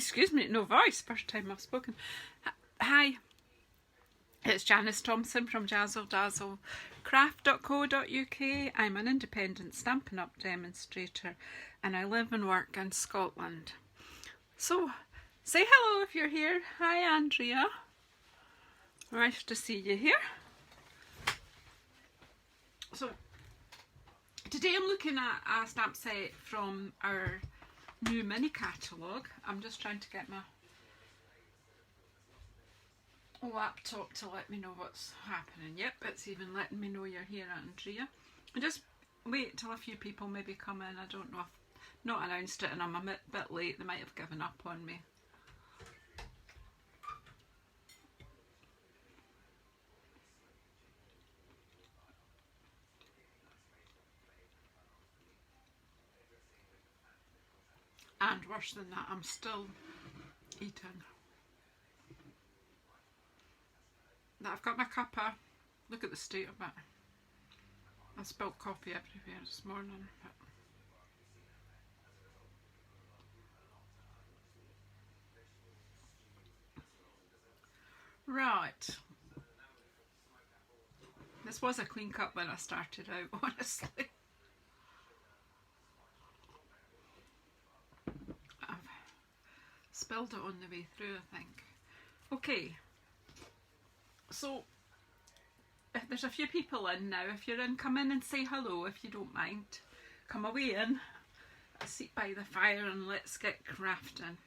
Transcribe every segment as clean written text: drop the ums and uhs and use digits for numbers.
excuse me, no voice, first time I've spoken. Hi, it's Janice Thompson from JazzleDazzleCraft.co.uk. I'm an independent Stampin' Up demonstrator and I live and work in Scotland. So, say hello if you're here. Hi Andrea. Nice to see you here. So, today I'm looking at a stamp set from our new mini catalogue. I'm just trying to get my laptop to let me know what's happening. Yep, it's even letting me know you're here, Andrea. And just wait till a few people maybe come in. I don't know, I've not announced it and I'm a bit late. They might have given up on me. And worse than that, I'm still eating. I've got my cuppa. Look at the state of it. I spilled coffee everywhere this morning. Right. This was a clean cup when I started out, honestly. I've spilled it on the way through, I think. Okay. So, if there's a few people in now, if you're in, come in and say hello if you don't mind. Come away in, a seat by the fire and let's get crafting.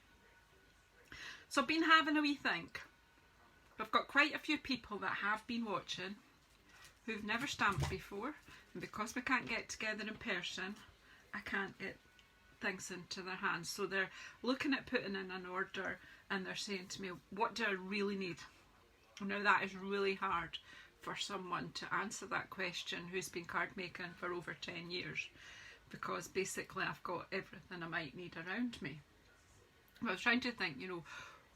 So I've been having a wee think. I've got quite a few people that have been watching who've never stamped before, and because we can't get together in person, I can't get things into their hands. So they're looking at putting in an order and they're saying to me, what do I really need? Now that is really hard for someone to answer that question who's been card making for over 10 years, because basically I've got everything I might need around me. I was trying to think, you know,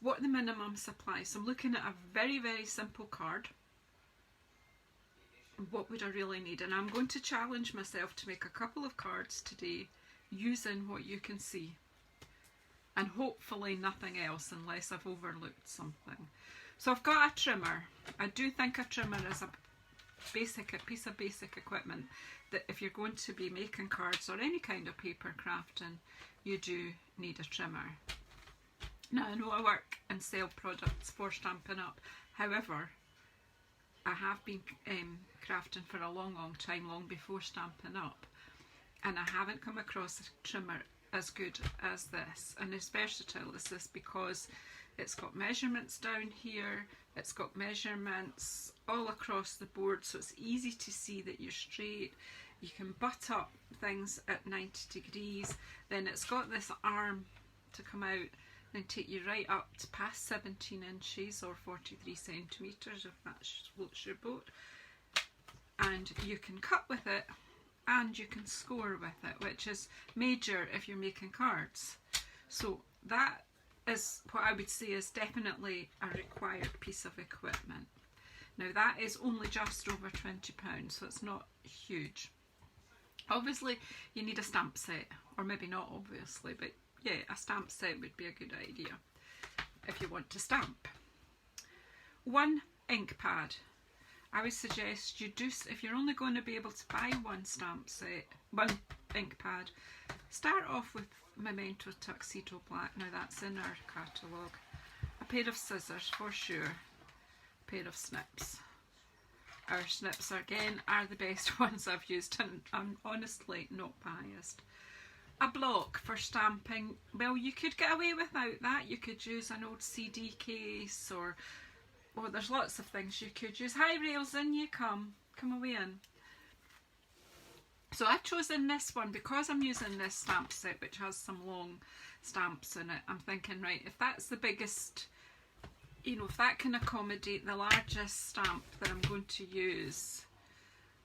what are the minimum supply? So I'm looking at a very, very simple card. What would I really need? And I'm going to challenge myself to make a couple of cards today using what you can see. And hopefully nothing else unless I've overlooked something. So I've got a trimmer. I do think a trimmer is a piece of basic equipment that if you're going to be making cards or any kind of paper crafting, you do need a trimmer. Now I know I work and sell products for Stampin' Up. However, I have been crafting for a long time, long before Stampin' Up. And I haven't come across a trimmer as good as this and as versatile as this, because it's got measurements down here, it's got measurements all across the board, so it's easy to see that you're straight. You can butt up things at 90 degrees. Then it's got this arm to come out and take you right up to past 17 inches or 43 centimetres if that floats your boat. And you can cut with it and you can score with it, which is major if you're making cards. So that is what I would say is definitely a required piece of equipment. Now that is only just over £20, so it's not huge. Obviously you need a stamp set, or maybe not obviously, but yeah, a stamp set would be a good idea if you want to stamp. One ink pad. I would suggest you do, if you're only going to be able to buy one stamp set, one ink pad, start off with Memento Tuxedo Black. Now that's in our catalogue. A pair of scissors for sure. A pair of snips. Our snips again are the best ones I've used, and I'm honestly not biased. A block for stamping. Well, you could get away without that. You could use an old CD case, or there's lots of things you could use. Hi Rails, in you come away in. So I've chosen this one because I'm using this stamp set which has some long stamps in it. I'm thinking, right, if that's the biggest, you know, if that can accommodate the largest stamp that I'm going to use,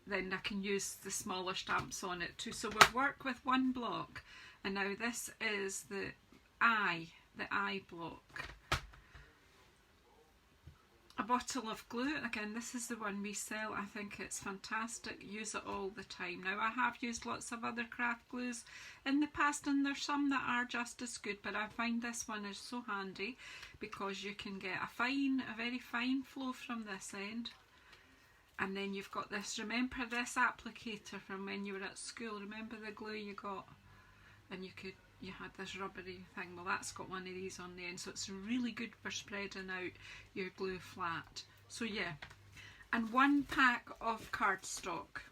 then I can use the smaller stamps on it too. So we'll work with one block, and now this is the eye block. a bottle of glue. Again, this is the one we sell. I think it's fantastic. Use it all the time. Now, I have used lots of other craft glues in the past, and there's some that are just as good, but I find this one is so handy because you can get a very fine flow from this end. And then you've got this, remember this applicator from when you were at school? Remember the glue you got? And you had this rubbery thing. Well, that's got one of these on the end, so it's really good for spreading out your glue flat. So yeah, and 1 pack of cardstock.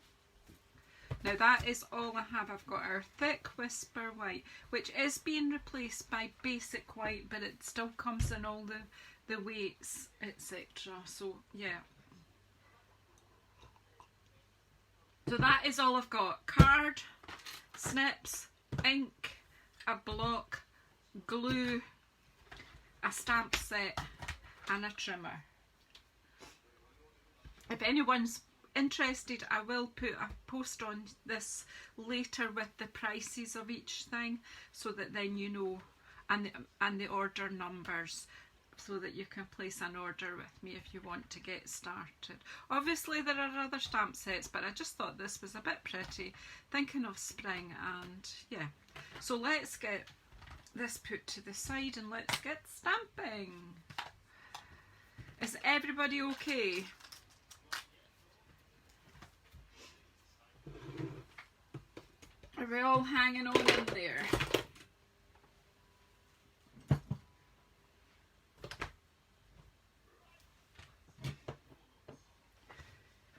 Now that is all I have. I've got our thick Whisper White, which is being replaced by basic white, but it still comes in all the weights, etc. So yeah. So that is all I've got. Card, snips, ink, a block, glue, a stamp set and a trimmer. If anyone's interested, I will put a post on this later with the prices of each thing, so that then you know, and the order numbers, so that you can place an order with me if you want to get started. Obviously there are other stamp sets, but I just thought this was a bit pretty, thinking of spring, and yeah. So let's get this put to the side and let's get stamping. Is everybody okay? Are we all hanging on in there?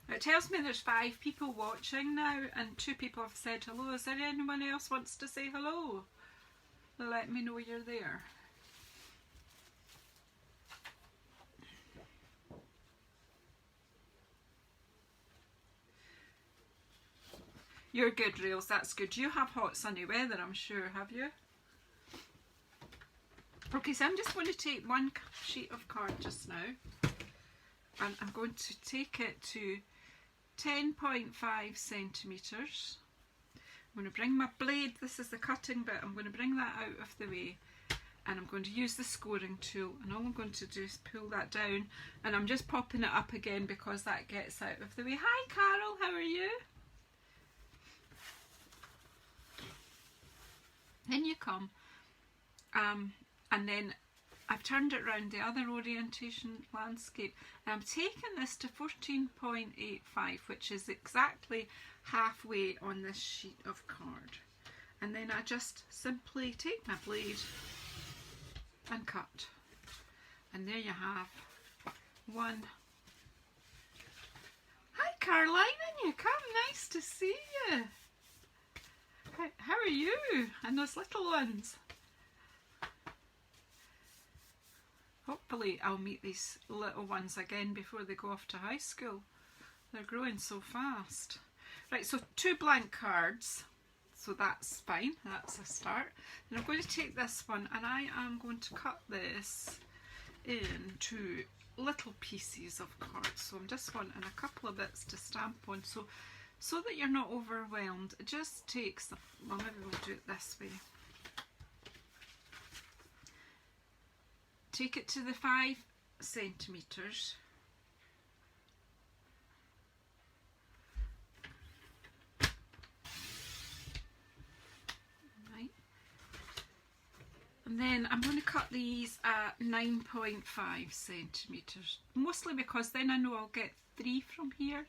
It tells me there's 5 people watching now, and 2 people have said hello. Is there anyone else wants to say hello? Let me know you're there. You're good, Rails, that's good. You have hot sunny weather, I'm sure, have you? Okay, so I'm just going to take 1 sheet of card just now, and I'm going to take it to 10.5 centimetres. I'm going to bring my blade, this is the cutting bit, I'm going to bring that out of the way, and I'm going to use the scoring tool, and all I'm going to do is pull that down, and I'm just popping it up again because that gets out of the way. Hi Carol, how are you? In you come. And then I've turned it round the other orientation landscape, and I'm taking this to 14.85, which is exactly halfway on this sheet of card. And then I just simply take my blade and cut. And there you have 1. Hi Caroline, in you come, nice to see you. How are you and those little ones? Hopefully I'll meet these little ones again before they go off to high school. They're growing so fast. Right, so 2 blank cards, so that's fine, that's a start. And I'm going to take this one, and I am going to cut this into little pieces of cards. So I'm just wanting a couple of bits to stamp on, so that you're not overwhelmed. It just takes, well, maybe we'll do it this way. Take it to the 5 centimetres. Right. And then I'm going to cut these at 9.5 centimetres. Mostly because then I know I'll get 3 from here.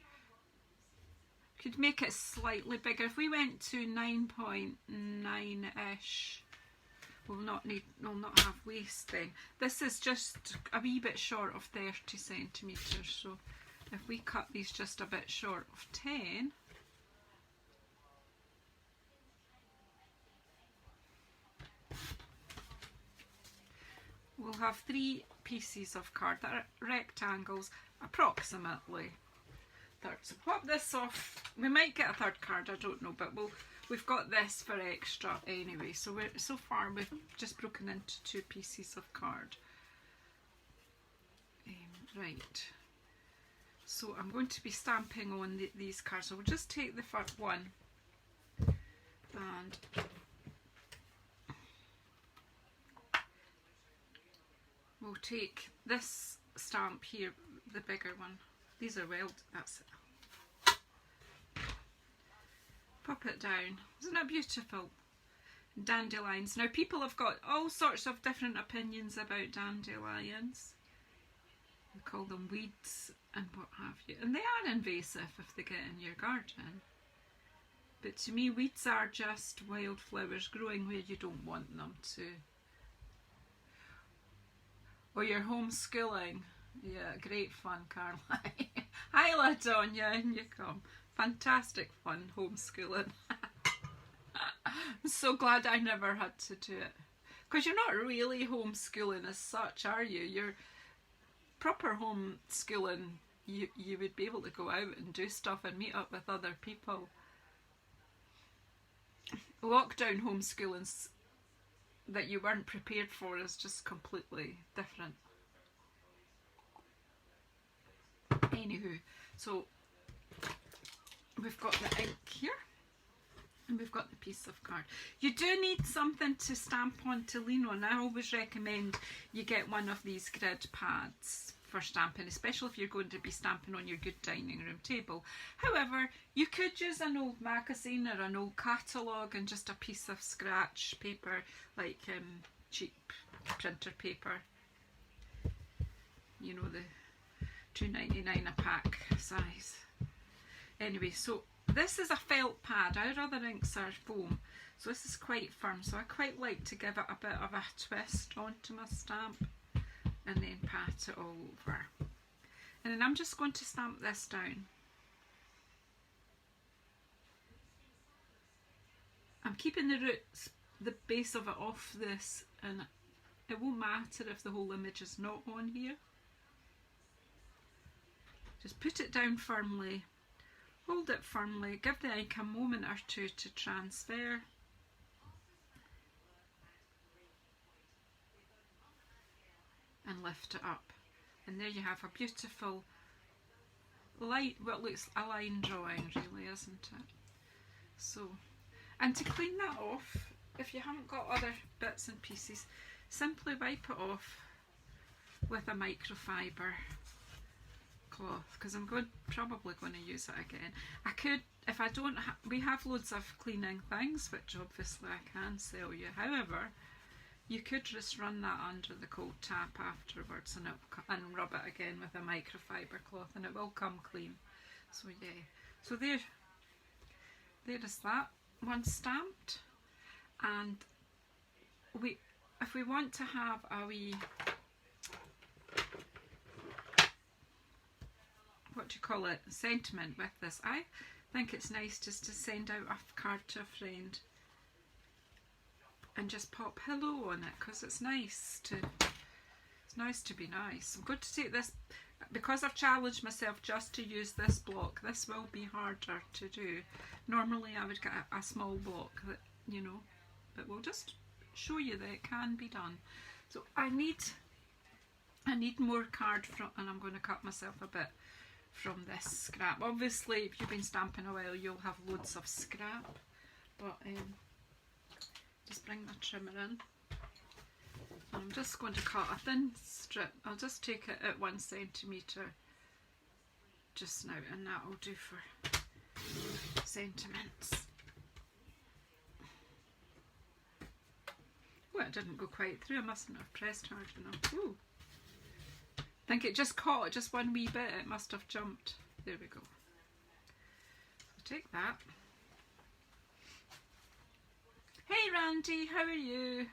Could make it slightly bigger. If we went to 9.9-ish, we'll not have waste then. This is just a wee bit short of 30 centimetres, so if we cut these just a bit short of 10, we'll have 3 pieces of card that are rectangles, approximately. So pop this off. We might get a 3rd card, I don't know, but we've got this for extra anyway. So so far we've just broken into 2 pieces of card. Right. So I'm going to be stamping on these cards. So we'll just take the first one, and we'll take this stamp here, the bigger one. These are well, that's it. Pop it down. Isn't that beautiful? Dandelions. Now people have got all sorts of different opinions about dandelions. We call them weeds and what have you. And they are invasive if they get in your garden. But to me, weeds are just wildflowers growing where you don't want them to. Or you're homeschooling. Yeah, great fun, Caroline. Hi, LaDonia, in you come. Fantastic fun homeschooling. I'm so glad I never had to do it. Because you're not really homeschooling as such, are you? You're proper homeschooling. You would be able to go out and do stuff and meet up with other people. Lockdown homeschooling that you weren't prepared for is just completely different. Anywho, so we've got the ink here and we've got the piece of card. You do need something to stamp on to lean on. I always recommend you get one of these grid pads for stamping, especially if you're going to be stamping on your good dining room table. However, you could use an old magazine or an old catalogue and just a piece of scratch paper, like cheap printer paper. You know, the $2.99 a pack size. Anyway, so this is a felt pad. Our other inks are foam, so this is quite firm, so I quite like to give it a bit of a twist onto my stamp and then pat it all over. And then I'm just going to stamp this down. I'm keeping the roots, the base of it off this, and it won't matter if the whole image is not on here. Just put it down firmly, hold it firmly, give the ink a moment or two to transfer. And lift it up. And there you have a beautiful light, what looks a line drawing really, isn't it? So, and to clean that off, if you haven't got other bits and pieces, simply wipe it off with a microfiber cloth, because I'm probably going to use it again. I could, if I don't, we have loads of cleaning things, which obviously I can sell you. However, you could just run that under the cold tap afterwards and rub it again with a microfiber cloth, and it will come clean. So yeah, so there is that one stamped. And if we want to have a wee, what do you call it, sentiment with this, I think it's nice just to send out a card to a friend and just pop hello on it, because it's nice to be nice. I'm going to take this, because I've challenged myself just to use this block. This will be harder to do. Normally I would get a small block that, you know, but we'll just show you that it can be done. So I need more card from, and I'm going to cut myself a bit from this scrap. Obviously if you've been stamping a while you'll have loads of scrap, but just bring the trimmer in. And I'm just going to cut a thin strip. I'll just take it at 1 centimetre just now, and that will do for sentiments. Oh, it didn't go quite through. I mustn't have pressed hard enough. Ooh. I think it just caught just one wee bit. It must have jumped. There we go. So take that. Hey Randy, how are you?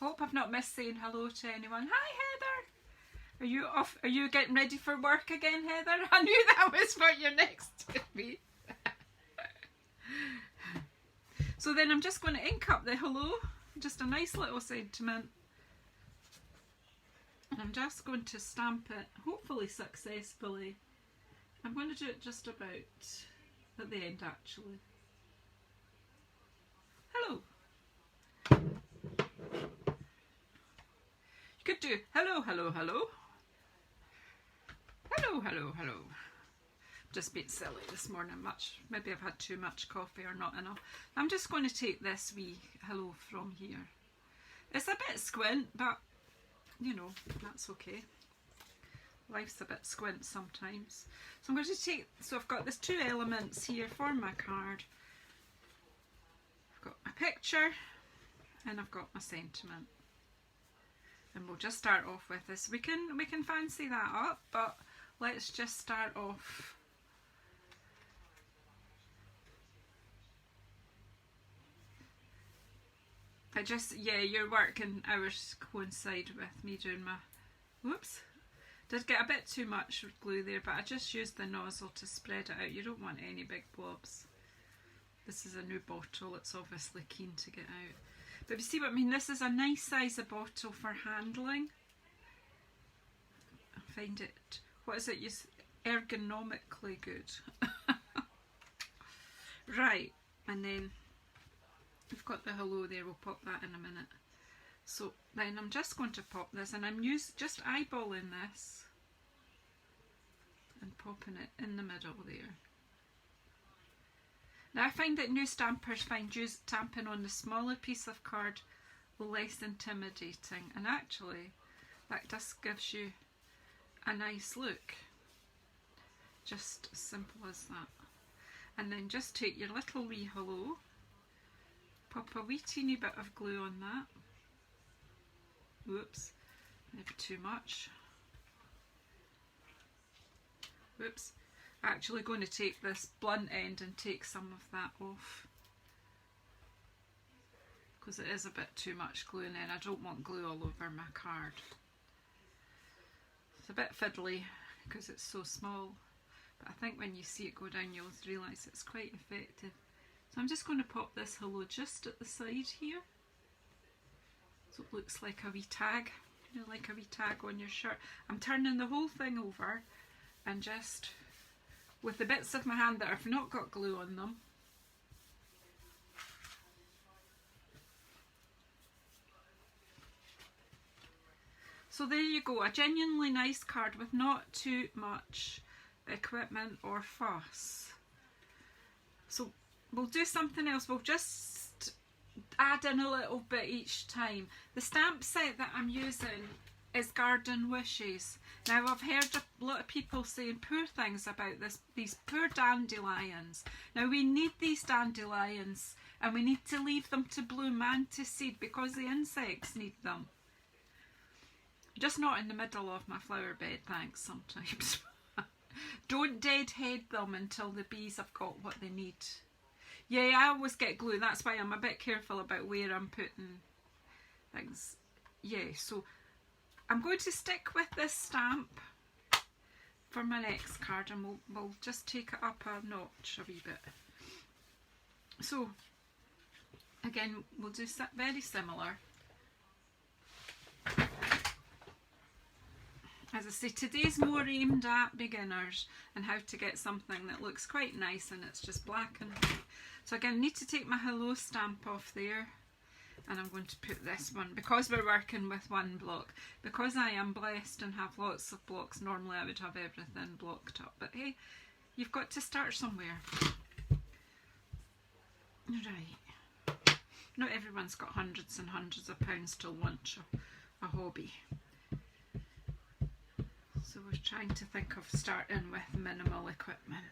Hope I've not missed saying hello to anyone. Hi Heather. Are you off? Are you getting ready for work again, Heather? I knew that was what you're next to me. So then I'm just going to ink up the hello. Just a nice little sentiment. And I'm just going to stamp it, hopefully successfully. I'm going to do it just about at the end actually. Hello. You could do hello, hello, hello. Hello, hello, hello. Just being silly this morning. Maybe I've had too much coffee or not enough. I'm just going to take this wee hello from here. It's a bit squint, but you know, that's okay. Life's a bit squint sometimes. So I'm going to take, so I've got these two elements here for my card. I've got a picture and I've got my sentiment. And we'll just start off with this. We can fancy that up, but let's just start off. Yeah, your working hours coincide with me doing my, whoops, did get a bit too much glue there, but I just used the nozzle to spread it out. You don't want any big blobs. This is a new bottle, it's obviously keen to get out. But you see what I mean, this is a nice size of bottle for handling. I find it, what is it, ergonomically good. Right, and then we've got the hello there, we'll pop that in a minute. So then I'm just going to pop this, and I'm just eyeballing this and popping it in the middle there. Now I find that new stampers find stamping on the smaller piece of card less intimidating, and actually that just gives you a nice look. Just as simple as that. And then just take your little wee hello, pop a wee teeny bit of glue on that. Whoops, maybe too much. Whoops. Actually going to take this blunt end and take some of that off, because it is a bit too much glue in there. I don't want glue all over my card. It's a bit fiddly because it's so small, but I think when you see it go down you'll realise it's quite effective. So I'm just going to pop this hello just at the side here, so it looks like a wee tag, you know, like a wee tag on your shirt. I'm turning the whole thing over and just with the bits of my hand that have not got glue on them, so there you go, a genuinely nice card with not too much equipment or fuss. So we'll do something else, we'll just add in a little bit each time. The stamp set that I'm using is Garden Wishes. Now I've heard a lot of people saying poor things about these poor dandelions. Now we need these dandelions and we need to leave them to bloom and to seed because the insects need them. Just not in the middle of my flower bed, thanks, sometimes. Don't deadhead them until the bees have got what they need. Yeah, I always get glue, that's why I'm a bit careful about where I'm putting things. Yeah, so I'm going to stick with this stamp for my next card, and we'll just take it up a notch a wee bit. So again, we'll do very similar. As I say, today's more aimed at beginners and how to get something that looks quite nice and it's just black and white. So again, I need to take my hello stamp off there. And I'm going to put this one, because we're working with one block, because I am blessed and have lots of blocks. Normally I would have everything blocked up, but hey, you've got to start somewhere. Right, not everyone's got hundreds and hundreds of pounds to launch a hobby, so we're trying to think of starting with minimal equipment.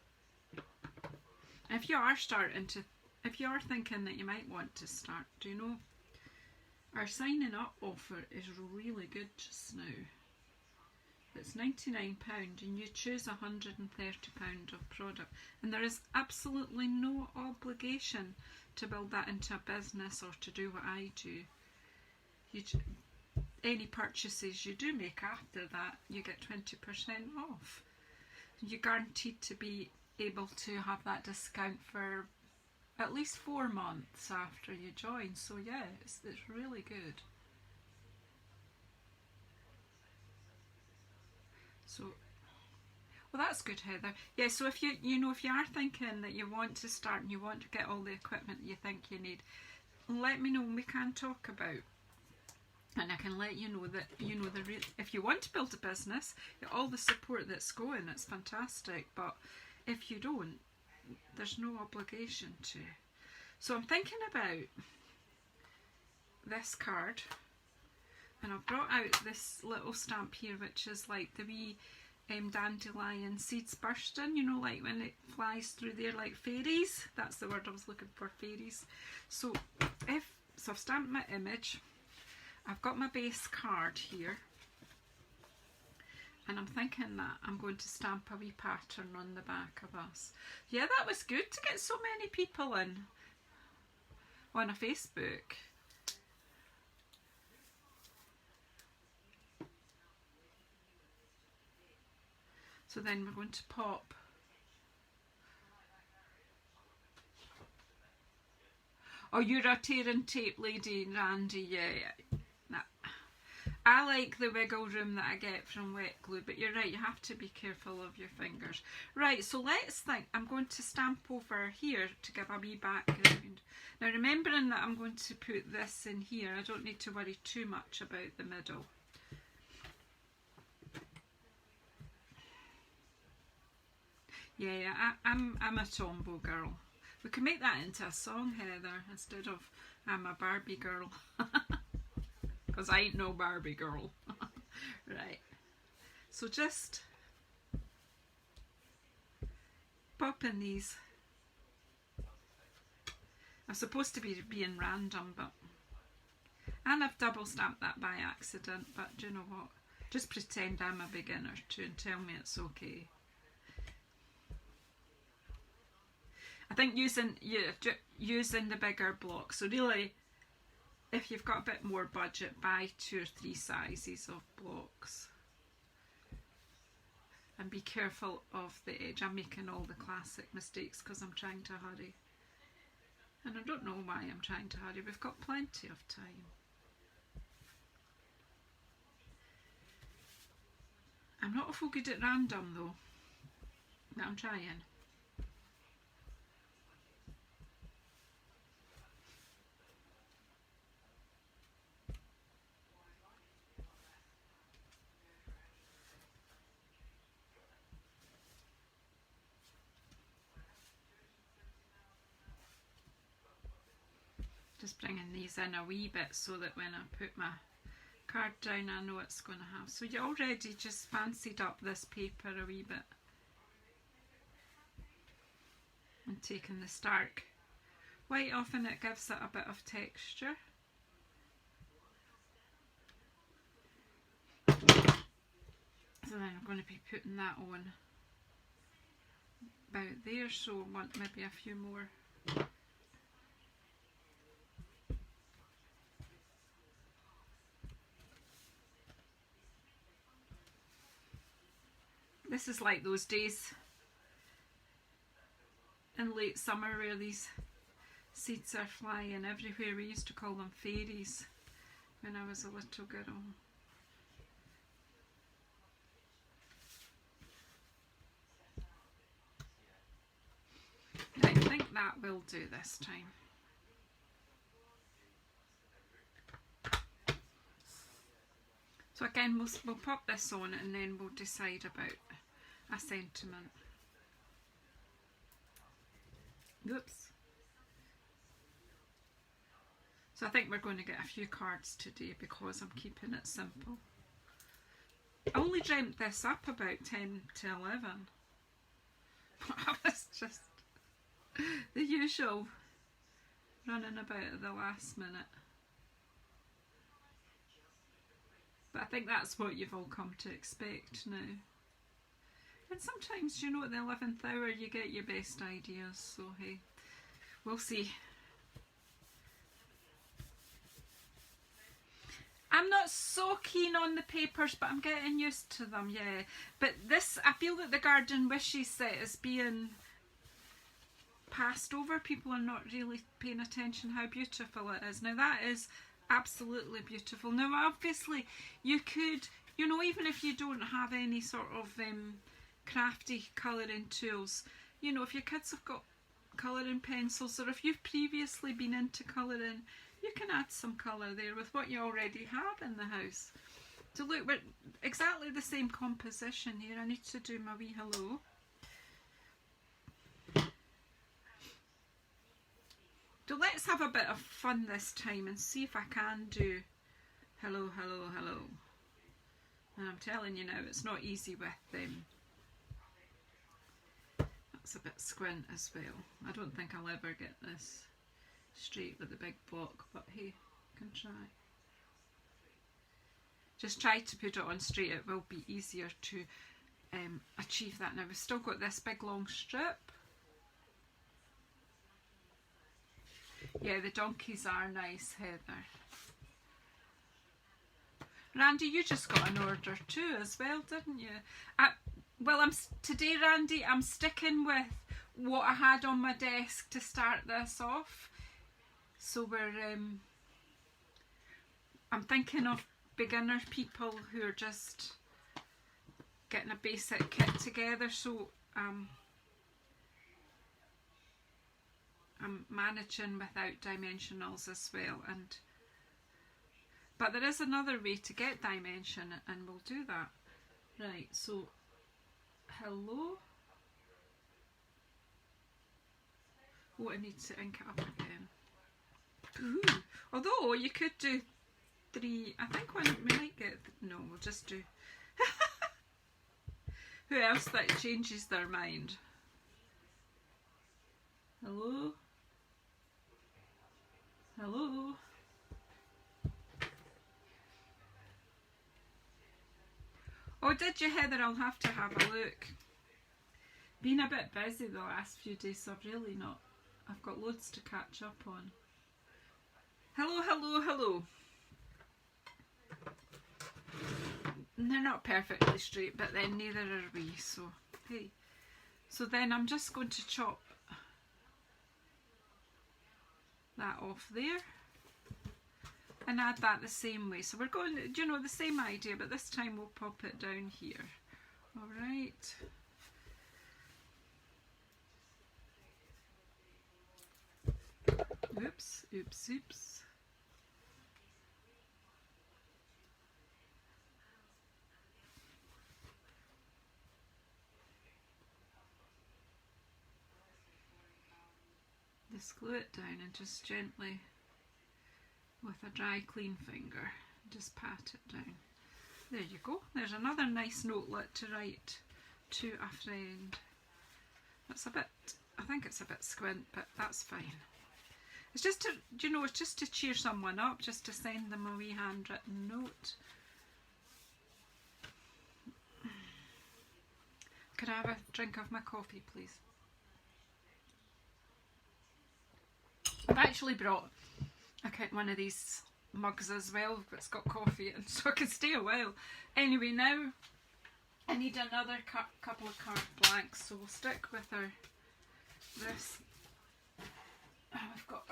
If you are thinking that you might want to start, do you know, our signing up offer is really good just now. It's £99 and you choose £130 of product, and there is absolutely no obligation to build that into a business or to do what I do. Any purchases you do make after that, you get 20% off. You're guaranteed to be able to have that discount for at least 4 months after you join. So yeah, it's really good. So, well, that's good, Heather. Yeah, so if you are thinking that you want to start and you want to get all the equipment you think you need, let me know and we can talk about. And I can let you know that, if you want to build a business, all the support that's going, it's fantastic. But if you don't, there's no obligation to. So I'm thinking about this card, and I've brought out this little stamp here, which is like the wee dandelion seeds bursting, you know, like when it flies through there like fairies. That's the word I was looking for, fairies. So I've stamped my image. I've got my base card here. And I'm thinking that I'm going to stamp a wee pattern on the back of us. Yeah, that was good to get so many people in on a Facebook. So then we're going to pop. Oh, you're a tearing tape lady, Randy, yeah. Nah. I like the wiggle room that I get from wet glue, but you're right, you have to be careful of your fingers. Right, so let's think. I'm going to stamp over here to give a wee background. Now remembering that I'm going to put this in here, I don't need to worry too much about the middle. Yeah, I'm a tombow girl. We can make that into a song, Heather, instead of I'm a Barbie girl. Because I ain't no Barbie girl. Right. So just pop in these. I'm supposed to be being random, but... And I've double stamped that by accident, but do you know what? Just pretend I'm a beginner too and tell me it's okay. I think using the bigger blocks. So really, if you've got a bit more budget, buy 2 or 3 sizes of blocks. And be careful of the edge. I'm making all the classic mistakes because I'm trying to hurry. And I don't know why I'm trying to hurry. We've got plenty of time. I'm not awful good at random though. But I'm trying. Just bringing these in a wee bit so that when I put my card down I know it's going to have. So you already just fancied up this paper a wee bit. And taking the stark white off, and it gives it a bit of texture. So then I'm going to be putting that on about there, so I want maybe a few more. This is like those days in late summer where these seeds are flying everywhere. We used to call them fairies when I was a little girl. I think that will do this time. So again, we'll pop this on and then we'll decide about a sentiment. Oops. So I think we're going to get a few cards today because I'm keeping it simple. I only dreamt this up about 10 to 11. I was just the usual running about at the last minute. But I think that's what you've all come to expect now. And sometimes, you know, at the 11th hour you get your best ideas, so hey, we'll see. I'm not so keen on the papers, but I'm getting used to them, yeah. But this, I feel that the Garden Wishes set is being passed over. People are not really paying attention how beautiful it is. Now that is absolutely beautiful. Now obviously you could, you know, even if you don't have any sort of crafty colouring tools, you know, if your kids have got colouring pencils, or if you've previously been into colouring, you can add some colour there with what you already have in the house. So look, we're exactly the same composition here. I need to do my wee hello. So let's have a bit of fun this time and see if I can do hello, hello, hello. And I'm telling you now, it's not easy with them. That's a bit squint as well. I don't think I'll ever get this straight with the big block, but hey, I can try. Just try to put it on straight, it will be easier to achieve that. Now we've still got this big long strip. Yeah, the donkeys are nice, Heather. Randy, you just got an order too as well, didn't you? Well, today, Randy, I'm sticking with what I had on my desk to start this off. So I'm thinking of beginner people who are just getting a basic kit together. So I'm managing without dimensionals as well, but there is another way to get dimension, and we'll do that. Right, so hello. Oh, I need to ink it up again. Ooh, although you could do 3, I think we might get, no, we'll just do who else that changes their mind? Hello? Hello? Oh, did you, Heather? I'll have to have a look. Been a bit busy the last few days, so I've really not. I've got loads to catch up on. Hello, hello, hello. They're not perfectly straight, but then neither are we, so hey. So then I'm just going to chop that off there and add that the same way. So we're going, you know, the same idea, but this time we'll pop it down here. All right. Oops, oops, oops. Just glue it down and just gently, with a dry clean finger, just pat it down. There you go. There's another nice notelet to write to a friend. That's a bit, I think it's a bit squint, but that's fine. It's just to, you know, it's just to cheer someone up, just to send them a wee handwritten note. Could I have a drink of my coffee, please? I've actually brought one of these mugs as well that's got coffee in, so I can stay a while. Anyway, now I need another couple of card blanks, so we'll stick with this. We've got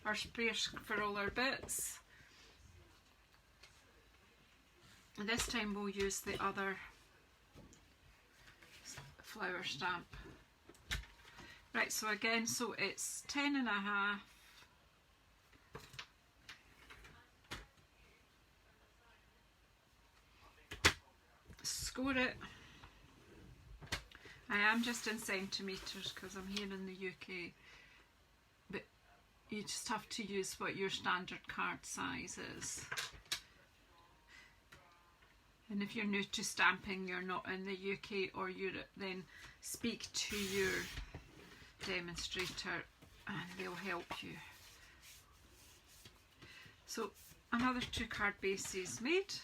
our sprays for all our bits. And this time we'll use the other flower stamp. Right, so again, so it's 10.5. Score it. I am just in centimetres because I'm here in the UK, but you just have to use what your standard card size is. And if you're new to stamping, you're not in the UK or Europe, then speak to your demonstrator and they'll help you. So another 2 card bases made.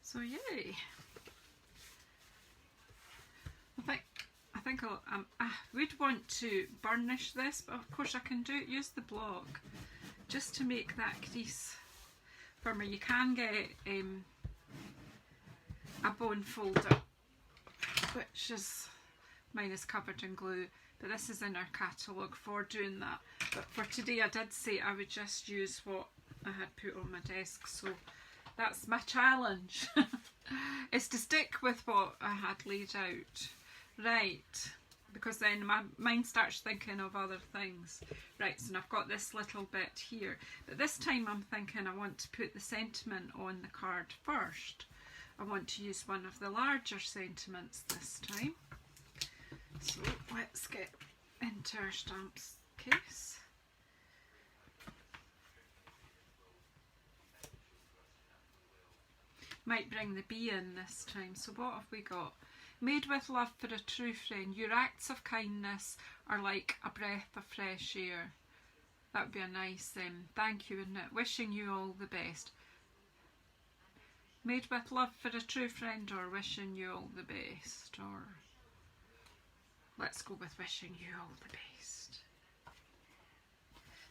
So yay! I think I would want to burnish this, but of course I can use the block just to make that crease for me. You can get a bone folder, which is, mine is covered in glue, but this is in our catalogue for doing that. But for today I did say I would just use what I had put on my desk, so that's my challenge, is to stick with what I had laid out. Right, because then my mind starts thinking of other things. Right, so I've got this little bit here, but this time I'm thinking I want to put the sentiment on the card first. I want to use one of the larger sentiments this time. So let's get into our stamps case. Might bring the bee in this time. So what have we got? Made with love for a true friend. Your acts of kindness are like a breath of fresh air. That would be a nice thank you, wouldn't it? Wishing you all the best. Made with love for a true friend, or wishing you all the best, or let's go with wishing you all the best.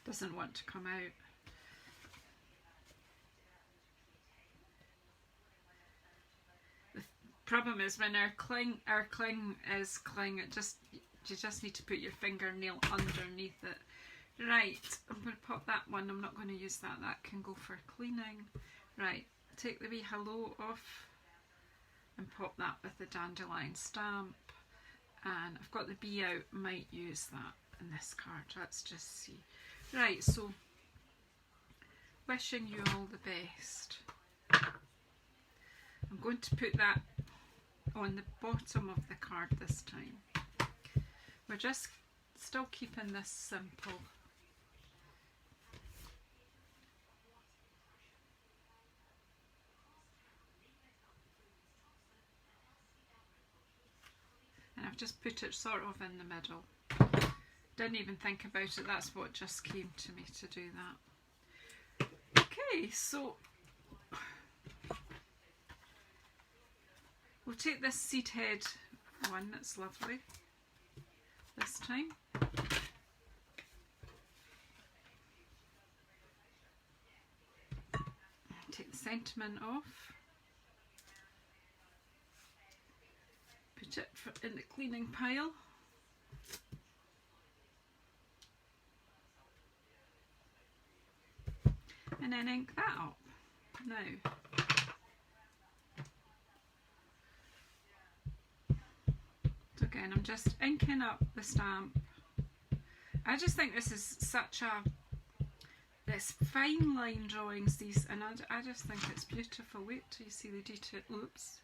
Doesn't want to come out. The problem is when our cling is cling, you just need to put your fingernail underneath it. Right, I'm going to pop that one. I'm not going to use that. That can go for cleaning. Right, take the wee hello off and pop that with the dandelion stamp. And I've got the bee out. Might use that in this card. Let's just see. Right, so wishing you all the best. I'm going to put that on the bottom of the card this time. We're just still keeping this simple. And I've just put it sort of in the middle. Didn't even think about it, that's what just came to me to do that. Okay, so we'll take this seed head one, that's lovely this time. Take the sentiment off. Put it in the cleaning pile. And then ink that up. Now, so again, I'm just inking up the stamp. I just think this is such a, this fine line drawings, these, and I just think it's beautiful. Wait till you see the detail. Oops.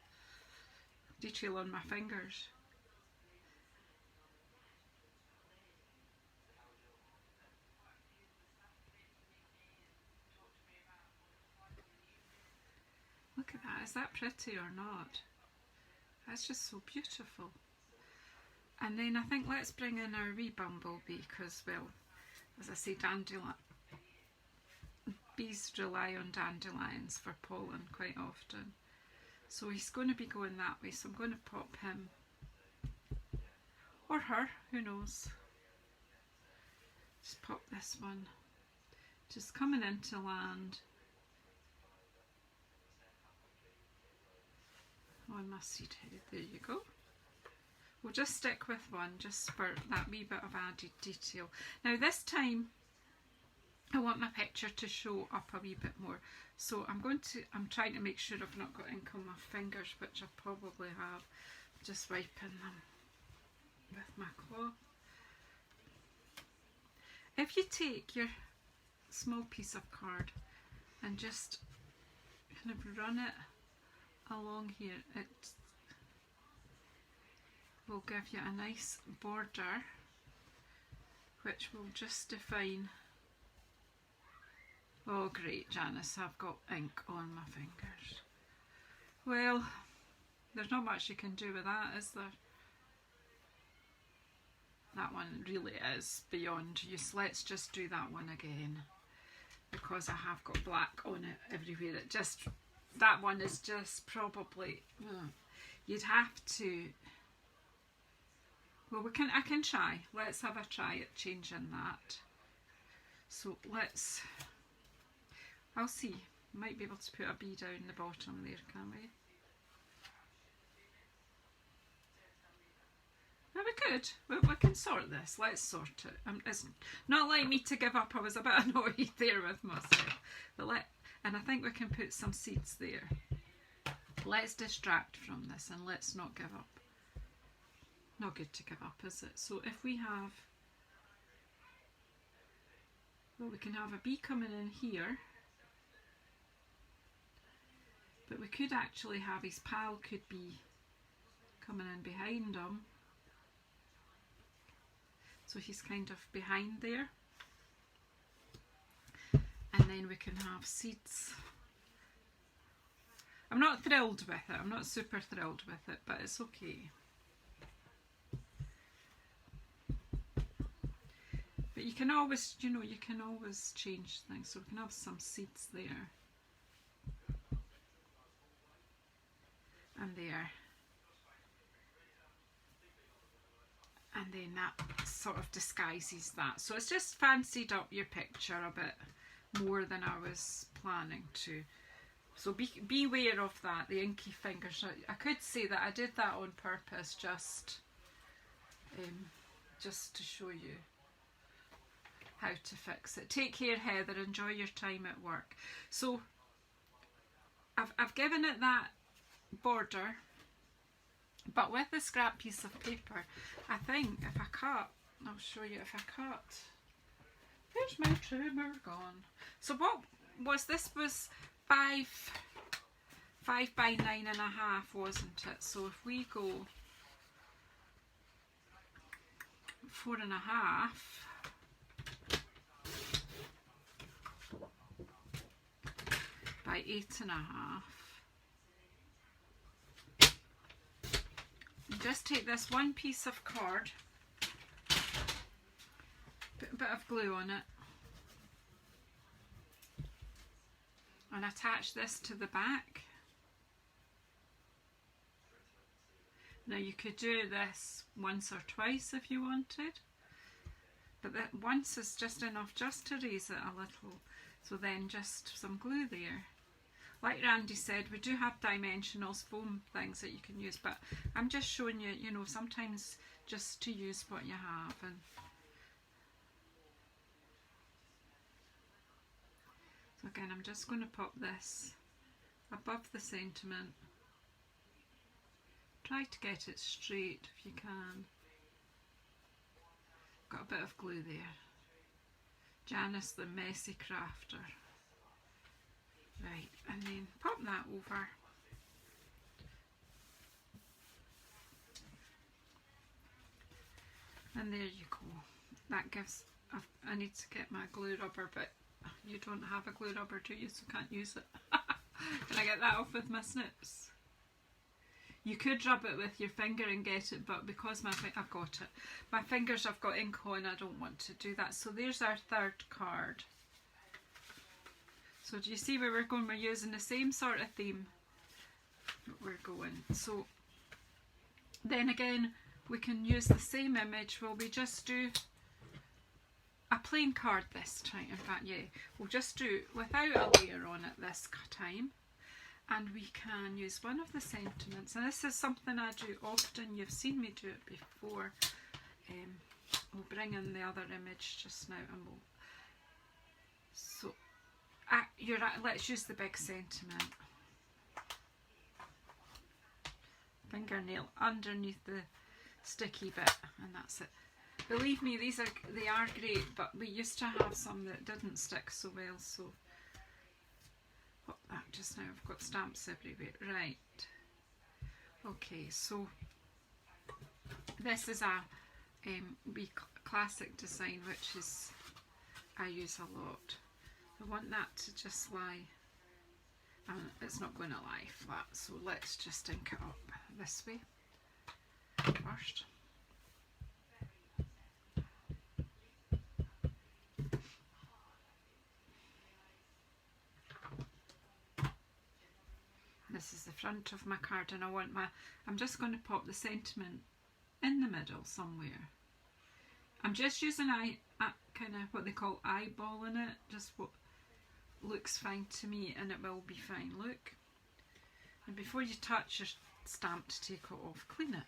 Detail on my fingers. Look at that, is that pretty or not? That's just so beautiful. And then I think let's bring in our wee bumblebee, because, well, as I say, bees rely on dandelions for pollen quite often. So he's going to be going that way, so I'm going to pop him, or her, who knows. Just pop this one, just coming into land on my seed head. There you go. We'll just stick with one just for that wee bit of added detail. Now this time I want my picture to show up a wee bit more. So I'm trying to make sure I've not got ink on my fingers, which I probably have. Just wiping them with my cloth. If you take your small piece of card and just kind of run it along here, it will give you a nice border which will just define. Oh great, Janice, I've got ink on my fingers. Well, there's not much you can do with that, is there? That one really is beyond use. Let's just do that one again, because I have got black on it everywhere. That one is just probably, you'd have to, well, I can try. Let's have a try at changing that. So I'll see. Might be able to put a bee down the bottom there, can we? No, we could. We can sort this. Let's sort it. It's not like me to give up. I was a bit annoyed there with myself. But and I think we can put some seeds there. Let's distract from this and let's not give up. Not good to give up, is it? So if we have, well, we can have a bee coming in here. But we could actually have his pal could be coming in behind him. So he's kind of behind there. And then we can have seats. I'm not thrilled with it. I'm not super thrilled with it, but it's okay. But you can always, you know, you can always change things. So we can have some seats there. And there. And then that sort of disguises that. So it's just fancied up your picture a bit more than I was planning to. So beware of that, the inky fingers. I could say that I did that on purpose just to show you how to fix it. Take care, Heather. Enjoy your time at work. So I've given it that border, but with the scrap piece of paper, I think if I cut, I'll show you if I cut. Where's my trimmer gone? So what was this? Was 5 by 9.5, wasn't it? So if we go 4.5 by 8.5. Just take this one piece of card, put a bit of glue on it, and attach this to the back. Now you could do this once or twice if you wanted, but that once is just enough just to raise it a little. So then just some glue there. Like Randy said, we do have dimensionals, foam things that you can use, but I'm just showing you, you know, sometimes just to use what you have. And so again, I'm just going to pop this above the sentiment. Try to get it straight if you can. Got a bit of glue there. Janice, the messy crafter. Right, and then pop that over. And there you go. That gives, I need to get my glue rubber, but you don't have a glue rubber, do you? So can't use it. Can I get that off with my snips? You could rub it with your finger and get it, but because I've got it. My fingers have got ink on, I don't want to do that. So there's our third card. So do you see where we're going? We're using the same sort of theme. We're going. So then again, we can use the same image. Will we just do a plain card this time? In fact, yeah, we'll just do without a layer on it this time. And we can use one of the sentiments. And this is something I do often. You've seen me do it before. We'll bring in the other image just now, and we'll. So. Let's use the big sentiment. Fingernail underneath the sticky bit, and that's it. Believe me, they are great, but we used to have some that didn't stick so well, so pop that just now. I've got stamps everywhere. Right. Okay, so this is a wee classic design, which is I use a lot. I want that to just lie, it's not going to lie flat, so let's just ink it up this way first. This is the front of my card, and I'm just going to pop the sentiment in the middle somewhere. I'm just using kind of what they call eyeballing it, just what looks fine to me, and it will be fine. Look, and before you touch your stamp to take it off, clean it.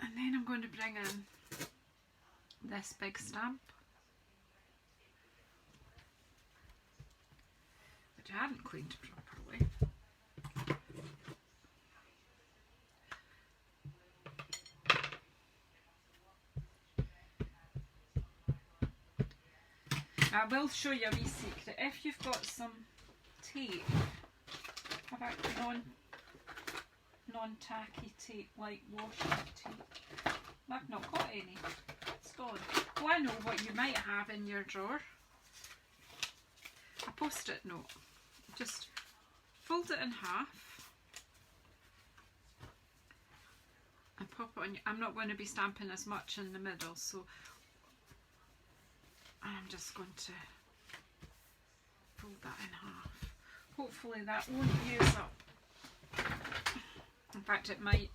And then I'm going to bring in this big stamp, which I haven't cleaned properly. I will show you a wee secret. If you've got some tape, have I non-tacky tape like washi tape. I've not got any. It's gone. Oh, I know what you might have in your drawer. A post-it note. Just fold it in half and pop it on. I'm not going to be stamping as much in the middle, so I'm just going to fold that in half. Hopefully that won't use up. In fact, it might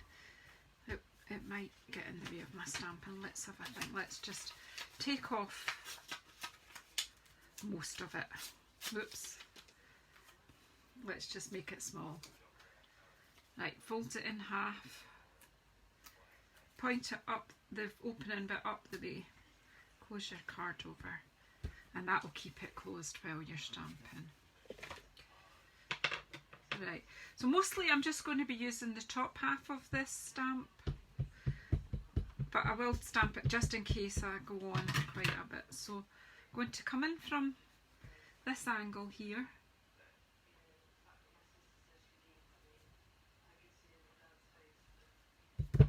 get in the way of my stamping. Let's have a think. Let's just take off most of it. Whoops. Let's just make it small. Right, fold it in half. Point it up, the opening bit up the way. Close your card over. And that will keep it closed while you're stamping. Right, so mostly I'm just going to be using the top half of this stamp, but I will stamp it just in case I go on quite a bit. So I'm going to come in from this angle here, and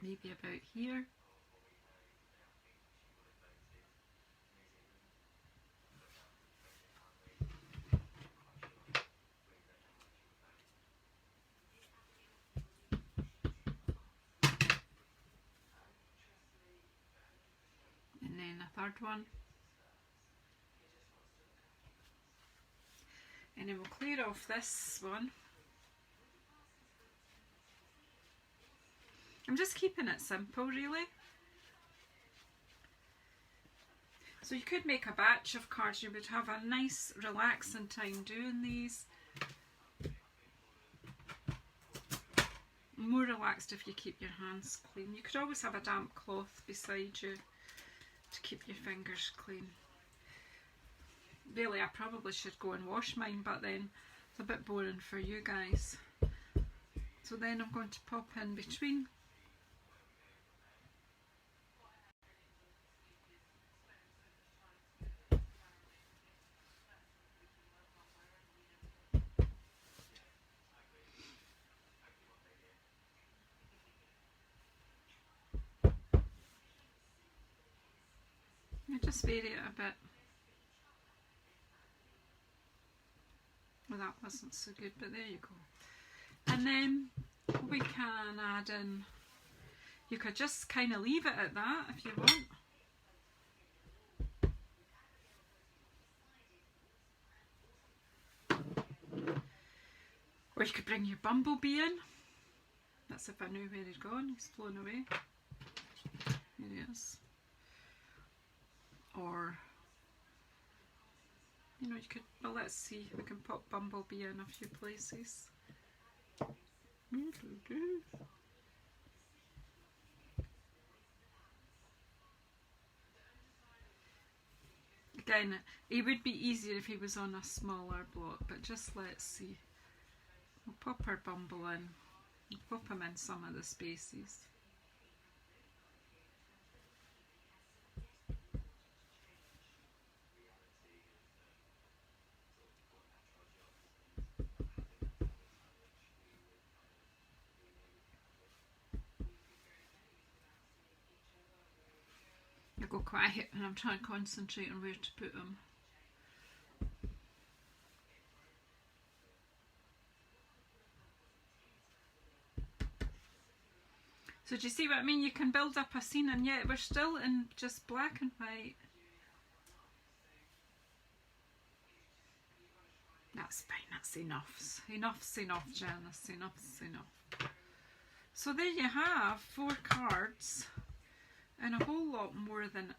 maybe about here. Third one, and then we'll clear off this one. I'm just keeping it simple really. So you could make a batch of cards. You would have a nice relaxing time doing these. More relaxed if you keep your hands clean. You could always have a damp cloth beside you to keep your fingers clean. Really, I probably should go and wash mine, but then it's a bit boring for you guys. So then I'm going to pop in between. Just vary it a bit. Well, that wasn't so good, but there you go. And then we can add in, you could just kind of leave it at that if you want. Or you could bring your bumblebee in. That's if I knew where he'd gone. He's flown away. Here he is. Or, you know, you could, well, let's see, we can pop bumblebee in a few places. Again, it would be easier if he was on a smaller block, but just let's see. We'll pop our bumble in, we'll pop him in some of the spaces. Go quiet and I'm trying to concentrate on where to put them. So do you see what I mean? You can build up a scene, and yet we're still in just black and white. That's fine, that's enough. Enough's enough, Janice, enough's enough. So there you have 4 cards. And a whole lot more than,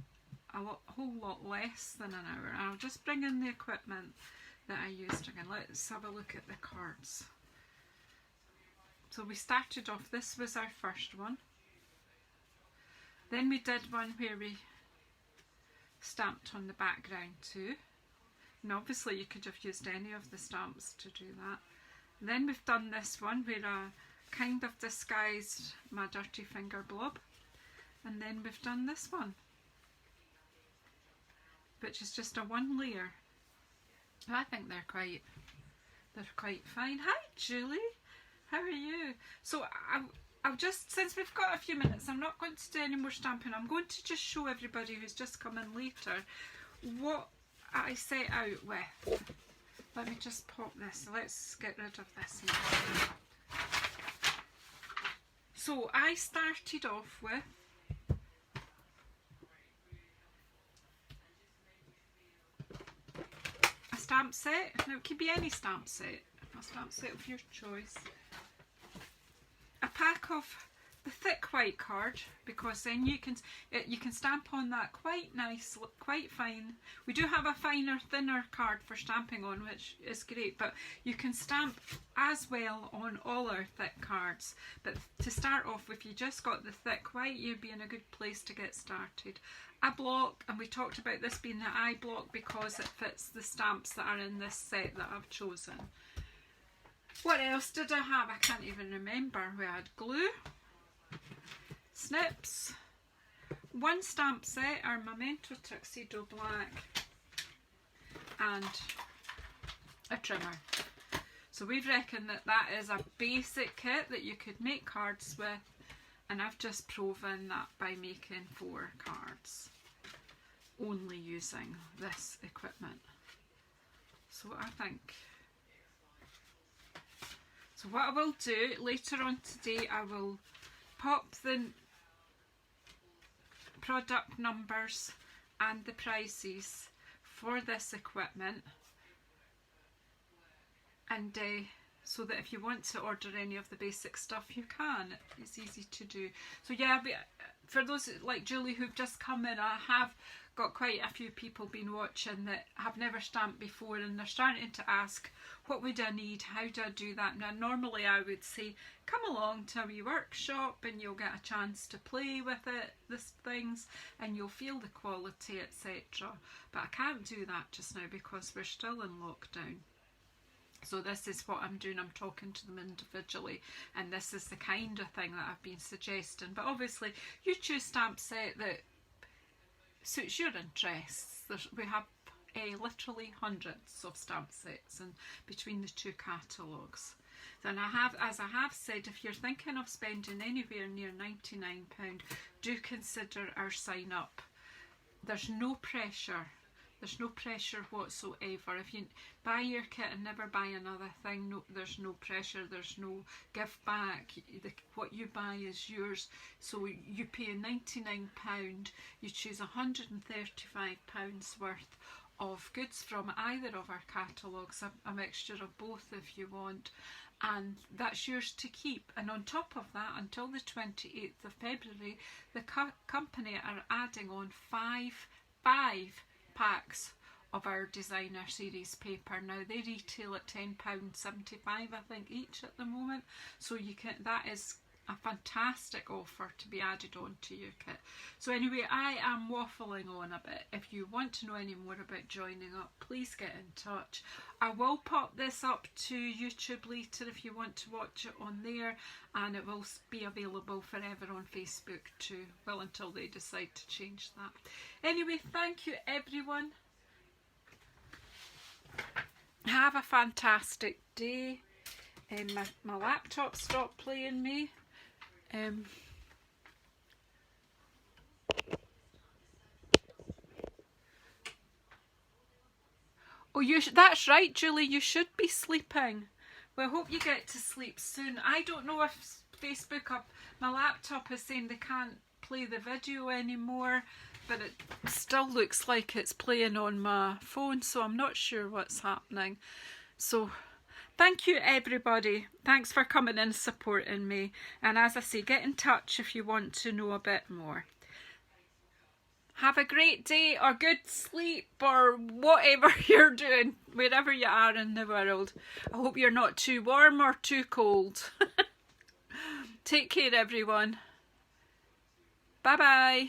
whole lot less than an hour. I'll just bring in the equipment that I used again. Let's have a look at the cards. So we started off, this was our first one. Then we did one where we stamped on the background too. And obviously you could have used any of the stamps to do that. Then we've done this one where I kind of disguised my dirty finger blob. And then we've done this one. which is just a one layer. I think they're quite fine. Hi Julie, how are you? So I'll just, since we've got a few minutes, I'm not going to do any more stamping. I'm going to just show everybody who's just come in later what I set out with. Let me just pop this. Let's get rid of this now. So I started off with a stamp set. Now it could be any stamp set, a stamp set of your choice. A pack of the thick white card, because then you can stamp on that quite nice, quite fine. We do have a finer, thinner card for stamping on, which is great, but you can stamp as well on all our thick cards. But to start off with, you just got the thick white, you'd be in a good place to get started. A block, and we talked about this being the I block because it fits the stamps that are in this set that I've chosen. What else did I have? I can't even remember. We had glue, snips, one stamp set, our Memento Tuxedo Black, and a trimmer. So we've reckoned that that is a basic kit that you could make cards with, and I've just proven that by making 4 cards only using this equipment. So I think, so what I will do later on today, I will pop the product numbers and the prices for this equipment, and so that if you want to order any of the basic stuff, you can. It's easy to do. So yeah, for those like Julie who've just come in, I have got quite a few people been watching that have never stamped before, and they're starting to ask, what would I need, how do I do that? Now normally I would say come along to a wee workshop and you'll get a chance to play with it, these things, and you'll feel the quality, etc. But I can't do that just now because we're still in lockdown. So this is what I'm doing, I'm talking to them individually, and this is the kind of thing that I've been suggesting. But obviously you choose stamp set that suits your interests. We have literally hundreds of stamp sets and between the 2 catalogues. Then as I have said, if you're thinking of spending anywhere near £99, do consider our sign up. There's no pressure. There's no pressure whatsoever. If you buy your kit and never buy another thing, no, there's no pressure, there's no give back. What you buy is yours. So you pay £99, you choose £135 worth of goods from either of our catalogues, a mixture of both if you want, and that's yours to keep. And on top of that, until the 28th of February, the company are adding on five packs of our designer series paper. Now they retail at £10.75 I think each at the moment, so you can, that is a fantastic offer to be added on to your kit. So anyway, I am waffling on a bit. If you want to know any more about joining up, please get in touch. I will pop this up to YouTube later if you want to watch it on there, and it will be available forever on Facebook too, well, until they decide to change that. Anyway, thank you everyone. Have a fantastic day. My laptop stopped playing me. Oh, that's right, Julie, you should be sleeping. Well, I hope you get to sleep soon. I don't know if Facebook, my laptop is saying they can't play the video anymore, but it still looks like it's playing on my phone, so I'm not sure what's happening. So thank you everybody. Thanks for coming and supporting me. And as I say, get in touch if you want to know a bit more. Have a great day or good sleep or whatever you're doing, wherever you are in the world. I hope you're not too warm or too cold. Take care everyone. Bye bye.